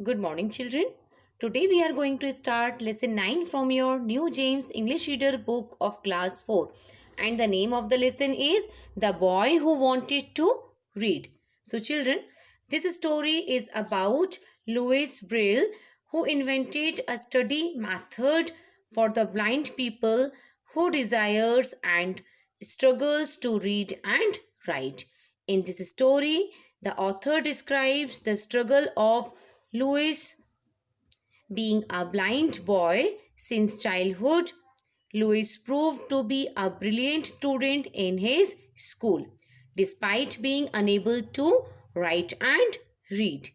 Good morning, children. Today we are going to start lesson 9 from your New James English Reader book of class 4. And the name of the lesson is The Boy Who Wanted to Read. So, children, this story is about Louis Braille, who invented a study method for the blind people who desires and struggles to read and write. In this story, the author describes the struggle of Louis being a blind boy since childhood. Louis proved to be a brilliant student in his school, despite being unable to write and read.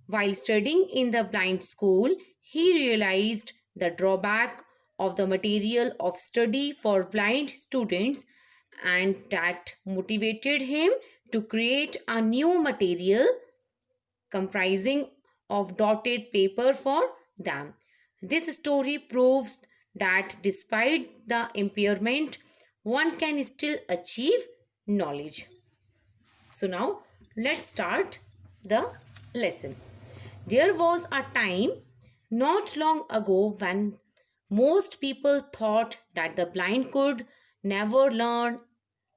While studying in the blind school, he realized the drawback of the material of study for blind students, and that motivated him to create a new material comprising of dotted paper for them. This story proves that despite the impairment, one can still achieve knowledge. So now let's start the lesson. There was a time not long ago when most people thought that the blind could never learn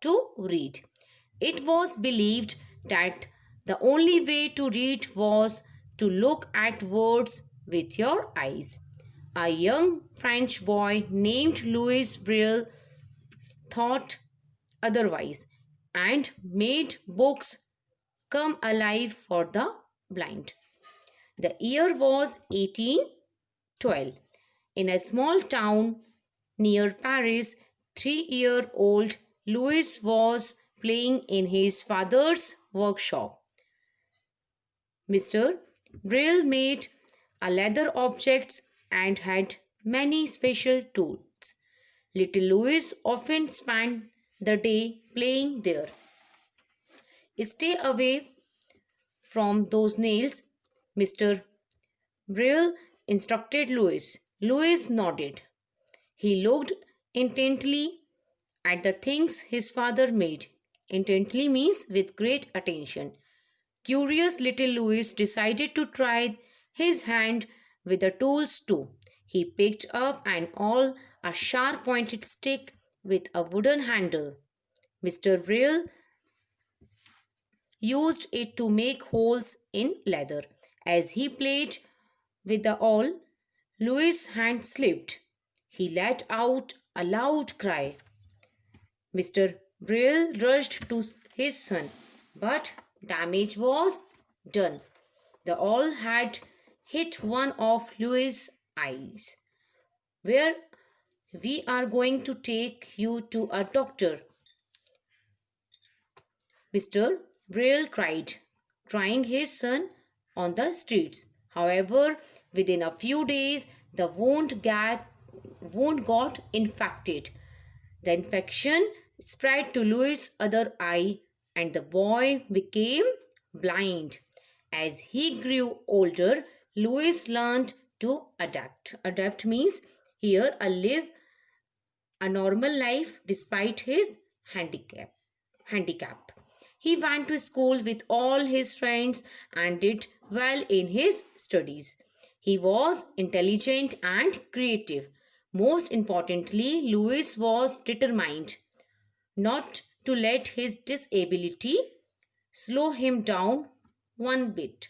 to read. It was believed that the only way to read was to look at words with your eyes. A young French boy named Louis Braille thought otherwise and made books come alive for the blind. The year was 1812. In a small town near Paris, 3-year-old Louis was playing in his father's workshop. Mr. Brill made a leather objects and had many special tools. Little Louis often spent the day playing there. Stay away from those nails, Mr. Brill instructed Louis. Louis nodded. He looked intently at the things his father made. Intently means with great attention. Curious little Louis decided to try his hand with the tools too. He picked up an all a sharp pointed stick with a wooden handle. Mr. Brill used it to make holes in leather. As he played with the awl, Louis' hand slipped. He let out a loud cry. Mr. Brill rushed to his son, but damage was done. The awl had hit one of Louis' eyes. Where we are going to take you to a doctor, Mr. Brill cried, trying his son on the streets. However, within a few days, the wound got infected. The infection spread to Louis' other eye, and the boy became blind. As he grew older, Louis learned to adapt. Adapt means here live a normal life despite his handicap. He went to school with all his friends and did well in his studies. He was intelligent and creative. Most importantly, Louis was determined not to let his disability slow him down one bit.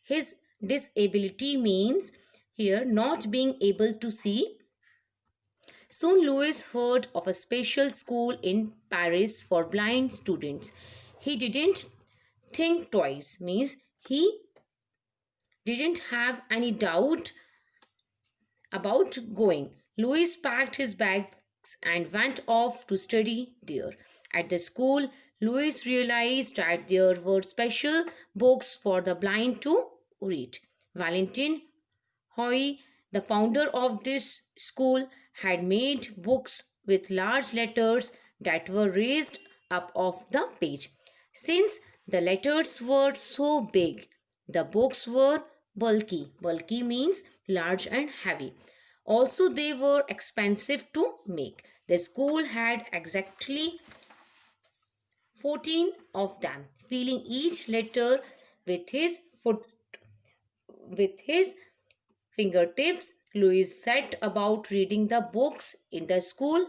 His disability means here not being able to see. Soon Louis heard of a special school in Paris for blind students. He didn't think twice, means he didn't have any doubt about going. Louis packed his bags and went off to study there. At the school, Louis realized that there were special books for the blind to read. Valentin Hoy, the founder of this school, had made books with large letters that were raised up off the page. Since the letters were so big, the books were bulky. Bulky means large and heavy. Also, they were expensive to make. The school had exactly 14 of them, filling each letter with his With his fingertips, Louis set about reading the books in the school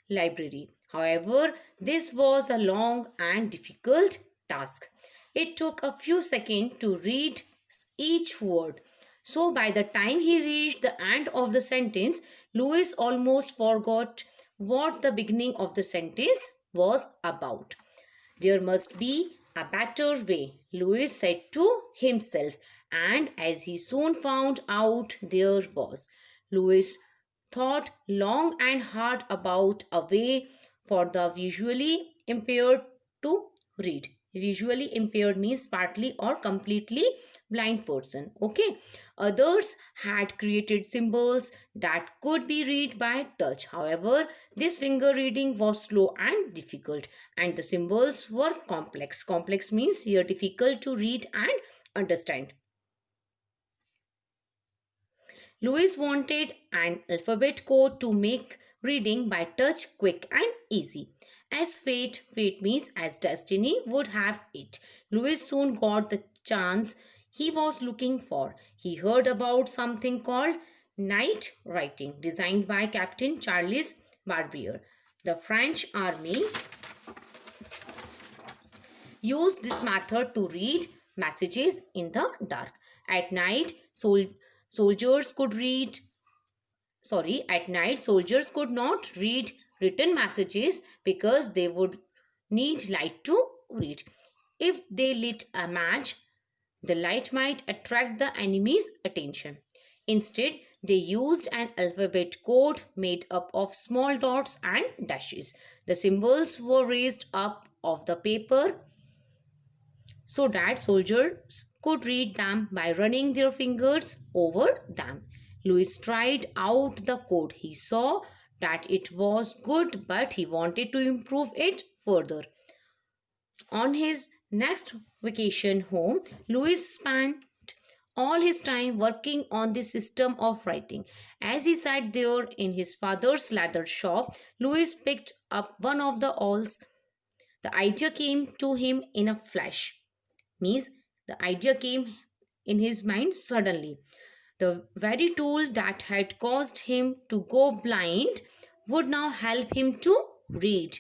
library. However, this was a long and difficult task. It took a few seconds to read each word. So, by the time he reached the end of the sentence, Louis almost forgot what the beginning of the sentence was about. There must be a better way, Louis said to himself, and as he soon found out, there was. Louis thought long and hard about a way for the visually impaired to read. Visually impaired means partly or completely blind person. Okay. Others had created symbols that could be read by touch. However, this finger reading was slow and difficult, and the symbols were complex. Complex means here difficult to read and understand. Louis wanted an alphabet code to make reading by touch quick and easy. As fate means as destiny would have it. Louis soon got the chance he was looking for. He heard about something called night writing, designed by Captain Charles Barbier. The French army used this method to read messages in the dark. At night, soldiers could read at night soldiers could not read written messages because they would need light to read. If they lit a match, the light might attract the enemy's attention. Instead, they used an alphabet code made up of small dots and dashes. The symbols were raised up of the paper so that soldiers could read them by running their fingers over them. Louis tried out the code. He saw that it was good, but he wanted to improve it further. On his next vacation home, Louis spent all his time working on the system of writing. As he sat there in his father's leather shop, Louis picked up one of the awls. The idea came to him in a flash. Means the idea came in his mind suddenly. The very tool that had caused him to go blind would now help him to read.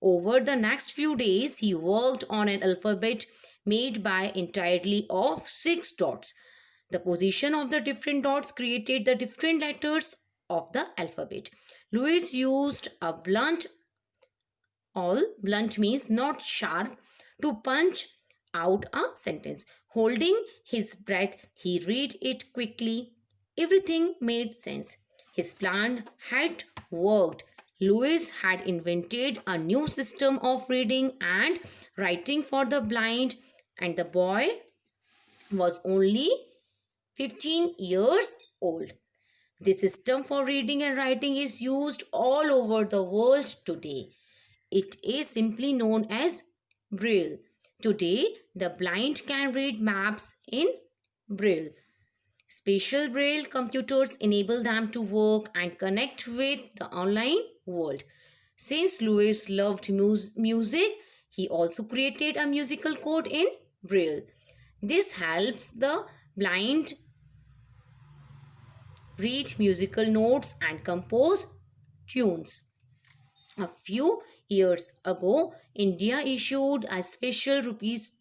Over the next few days, he worked on an alphabet made by entirely of 6 dots. The position of the different dots created the different letters of the alphabet. Louis used a blunt awl, blunt means not sharp, to punch out a sentence. Holding his breath, he read it quickly. Everything made sense. His plan had worked. Louis had invented a new system of reading and writing for the blind, and the boy was only 15 years old. This system for reading and writing is used all over the world today. It is simply known as Braille. Today, the blind can read maps in Braille. Special Braille computers enable them to work and connect with the online world. Since Louis loved music, he also created a musical code in Braille. This helps the blind read musical notes and compose tunes. A few years ago, India issued a special rupees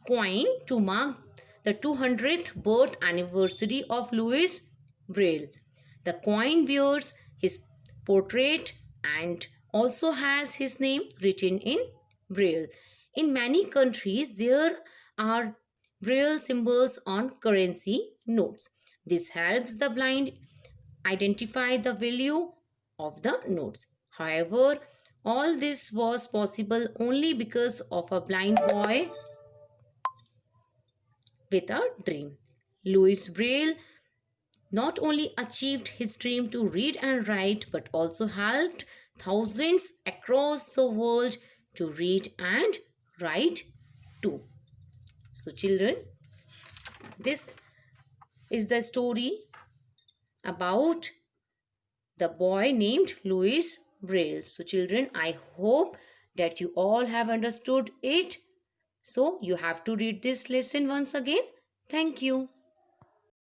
coin to mark the 200th birth anniversary of Louis Braille. The coin bears his portrait and also has his name written in Braille. In many countries, there are Braille symbols on currency notes. This helps the blind identify the value of the notes. However, all this was possible only because of a blind boy with a dream. Louis Braille not only achieved his dream to read and write but also helped thousands across the world to read and write too. So children, this is the story about the boy named Louis Braille. So children, I hope that you all have understood it. So you have to read this lesson once again. Thank you.